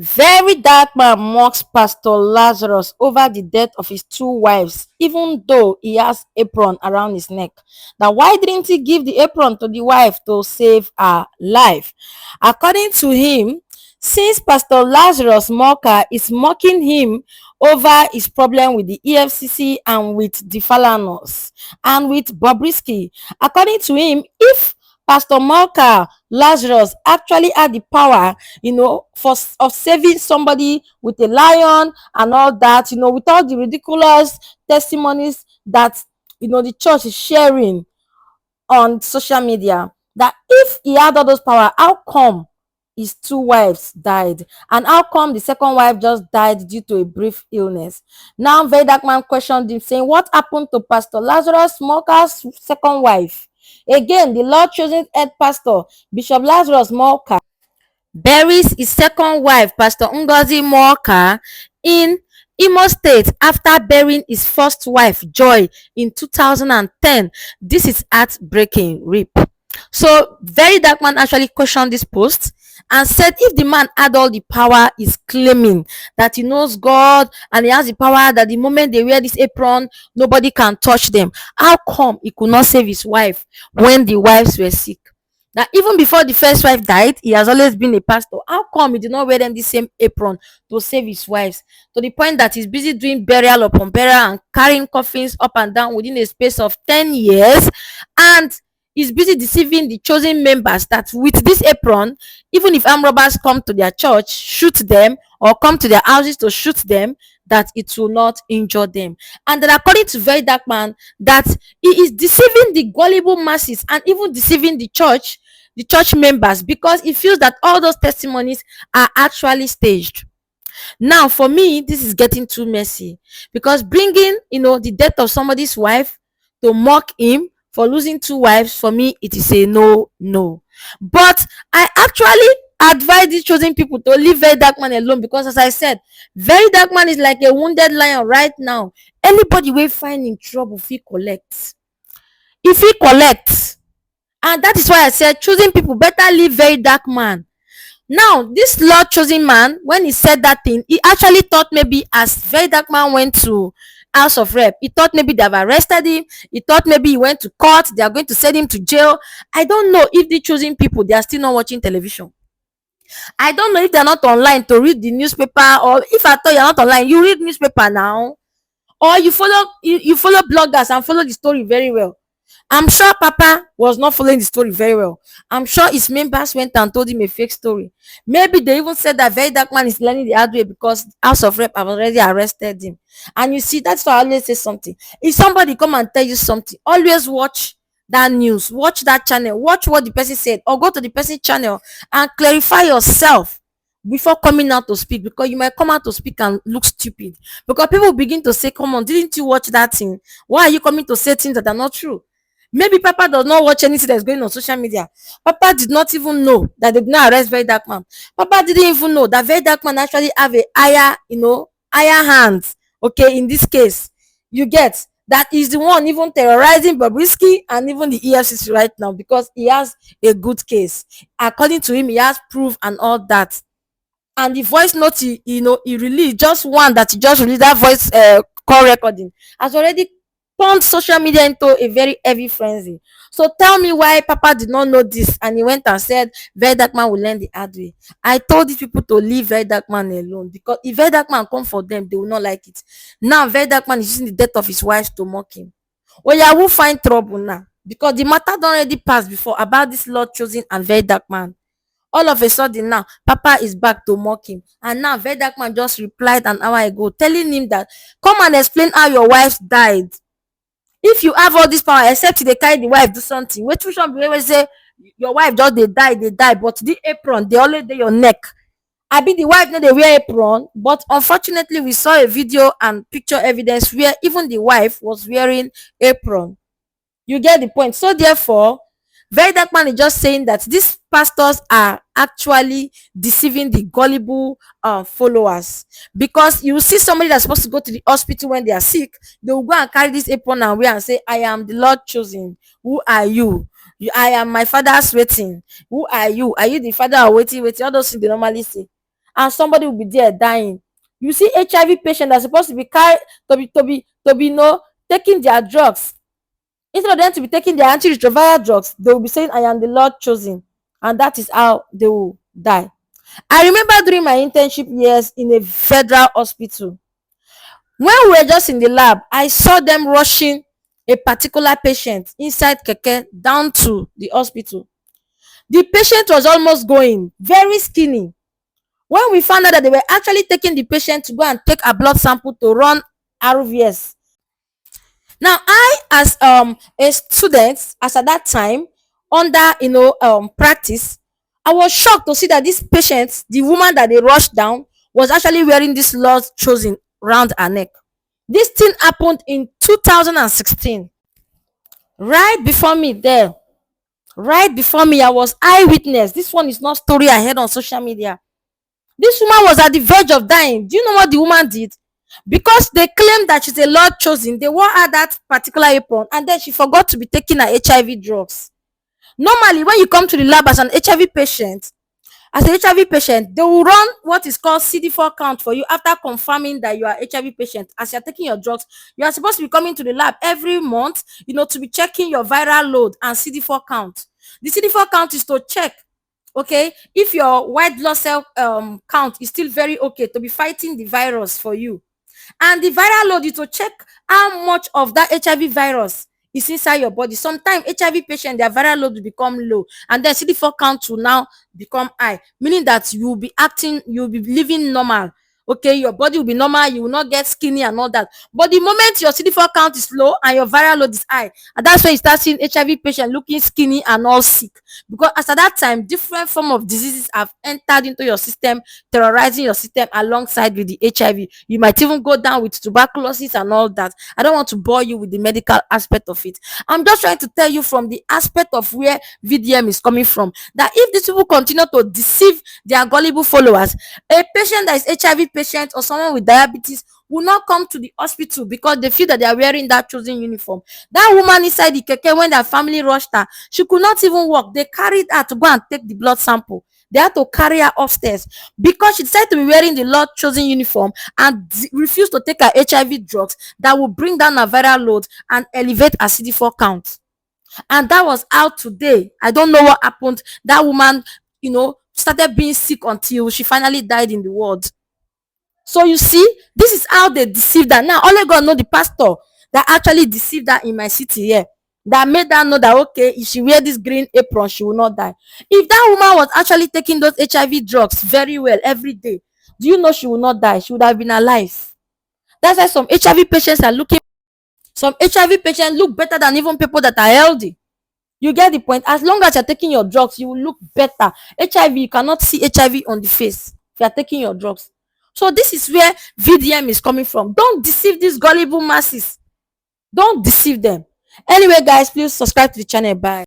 Very dark man mocks Pastor Lazarus over the death of his two wives, even though he has apron around his neck. Now, why didn't he give the apron to the wife to save her life? According to him, since Pastor Lazarus mocker is mocking him over his problem with the EFCC and with the Falanos and with Bobrisky, according to him, if Pastor Malka Lazarus actually had the power, of saving somebody with a lion and all that, with all the ridiculous testimonies that the church is sharing on social media. That if he had all those power, how come his two wives died? And how come the second wife just died due to a brief illness? Now, Very Dark Man questioned him, saying, what happened to Pastor Lazarus Smoker's second wife? Again, the Lord chosen head pastor, Bishop Lazarus Moka, buries his second wife, Pastor Ngozi Moka, in Imo State after burying his first wife, Joy, in 2010. This is heartbreaking. Rip. So, Very Dark Man actually questioned this post and said if the man had all the power he's claiming, that he knows God and he has the power that the moment they wear this apron, nobody can touch them, how come he could not save his wife when the wives were sick? Now, even before the first wife died, he has always been a pastor. How come he did not wear them the same apron to save his wives? To the point that he's busy doing burial upon burial and carrying coffins up and down within a space of 10 years. And he's busy deceiving the chosen members that with this apron, even if armed robbers come to their church, shoot them, or come to their houses to shoot them, that it will not injure them. And then according to Very Dark Man, that he is deceiving the gullible masses and even deceiving the church members, because he feels that all those testimonies are actually staged. Now, for me, this is getting too messy, because bringing the death of somebody's wife to mock him for losing two wives, for me it is a no. But I actually advise these chosen people to leave Very Dark Man alone, because as I said, Very Dark Man is like a wounded lion right now. Anybody will find in trouble if he collects. And that is why I said choosing people better leave Very Dark Man. Now, this Lord chosen man, when he said that thing, he actually thought maybe as Very Dark Man went to House of Rep, he thought maybe they have arrested him. He thought maybe he went to court. They are going to send him to jail. I don't know if the chosen people, they are still not watching television. I don't know if they are not online to read the newspaper, or if I thought you're not online, you read newspaper now, or you follow bloggers and follow the story very well. I'm sure Papa was not following the story very well. I'm sure his members went and told him a fake story. Maybe they even said that Very Dark Man is learning the hard way because House of Rep have already arrested him. And you see, that's why I always say something. If somebody come and tell you something, always watch that news, watch that channel, watch what the person said, or go to the person's channel and clarify yourself before coming out to speak, because you might come out to speak and look stupid. Because people begin to say, come on, didn't you watch that thing? Why are you coming to say things that are not true? Maybe Papa does not watch anything that's going on social media. Papa did not even know that they did not arrest Very Dark Man. Papa didn't even know that Very Dark Man actually have a higher hand. Okay, in this case, you get that is the one even terrorizing Bobrisky and even the EFCC right now, because he has a good case. According to him, he has proof and all that. And the voice note he released, just one that he just released, that voice call recording, has already turned social media into a very heavy frenzy. So tell me why Papa did not know this and he went and said Very Dark Man will learn the hard way. I told these people to leave Very Dark Man alone, because if Very Dark Man come for them, they will not like it. Now Very Dark Man is using the death of his wife to mock him. Well, yeah, will find trouble now, because the matter don't already passed before about this Lord chosen and Very Dark Man. All of a sudden now, Papa is back to mock him. And now Very Dark Man just replied an hour ago telling him that come and explain how your wife died. If you have all this power, except they carry the wife do something, which one be always say your wife just they die, but the apron they always dey your neck. I be the wife no dey wear apron, but unfortunately we saw a video and picture evidence where even the wife was wearing apron. You get the point. So therefore, Very Dark Man is just saying that these pastors are actually deceiving the gullible followers, because you see somebody that's supposed to go to the hospital when they are sick, they will go and carry this apron and wear and say, I am the Lord chosen. Who are you? I am my father's waiting. Who are you? Are you the father of waiting? All those things they normally say. and somebody will be there dying. You see HIV patients that are supposed to be taking their drugs. Instead of them to be taking their antiretroviral drugs, they will be saying, I am the Lord chosen. And that is how they will die. I remember during my internship years in a federal hospital, when we were just in the lab, I saw them rushing a particular patient inside keke down to the hospital. The patient was almost going, very skinny. When we found out that they were actually taking the patient to go and take a blood sample to run RVS. Now, I, as a student, as at that time, under practice, I was shocked to see that this patient, the woman that they rushed down, was actually wearing this Lord chosen round her neck. This thing happened in 2016. Right before me there. Right before me, I was eyewitness. This one is not story I heard on social media. This woman was at the verge of dying. Do you know what the woman did? Because they claimed that she's a Lord chosen, they wore her that particular apron, and then she forgot to be taking her HIV drugs. Normally, when you come to the lab as an HIV patient, they will run what is called CD4 count for you after confirming that you are HIV patient. As you're taking your drugs, you are supposed to be coming to the lab every month, to be checking your viral load and CD4 count. The CD4 count is to check, okay, if your white blood cell count is still very okay to be fighting the virus for you. And the viral load is to check how much of that HIV virus is inside your body. Sometimes HIV patient, their viral load will become low, and then CD4 count will now become high, meaning that you'll be living normal. Okay, your body will be normal, you will not get skinny and all that. But the moment your CD4 count is low and your viral load is high, and that's when you start seeing HIV patient looking skinny and all sick. Because as at that time, different form of diseases have entered into your system, terrorizing your system alongside with the HIV. You might even go down with tuberculosis and all that. I don't want to bore you with the medical aspect of it. I'm just trying to tell you from the aspect of where VDM is coming from, that if these people continue to deceive their gullible followers, a patient that is HIV patient or someone with diabetes will not come to the hospital because they feel that they are wearing that chosen uniform. That woman inside the keke, when their family rushed her, she could not even walk. They carried her to go and take the blood sample. They had to carry her upstairs because she decided to be wearing the Lord chosen uniform and refused to take her HIV drugs that will bring down her viral load and elevate her CD4 count. And that was out today. I don't know what happened. That woman, started being sick until she finally died in the ward. So you see, this is how they deceived her. Now, only God know the pastor that actually deceived her in my city here. That made her know that, okay, if she wear this green apron, she will not die. If that woman was actually taking those HIV drugs very well every day, do you know she will not die? She would have been alive. That's why some HIV patients look better than even people that are healthy. You get the point? As long as you're taking your drugs, you will look better. HIV, you cannot see HIV on the face if you're taking your drugs. So this is where VDM is coming from. Don't deceive these gullible masses. Don't deceive them. Anyway, guys, please subscribe to the channel. Bye.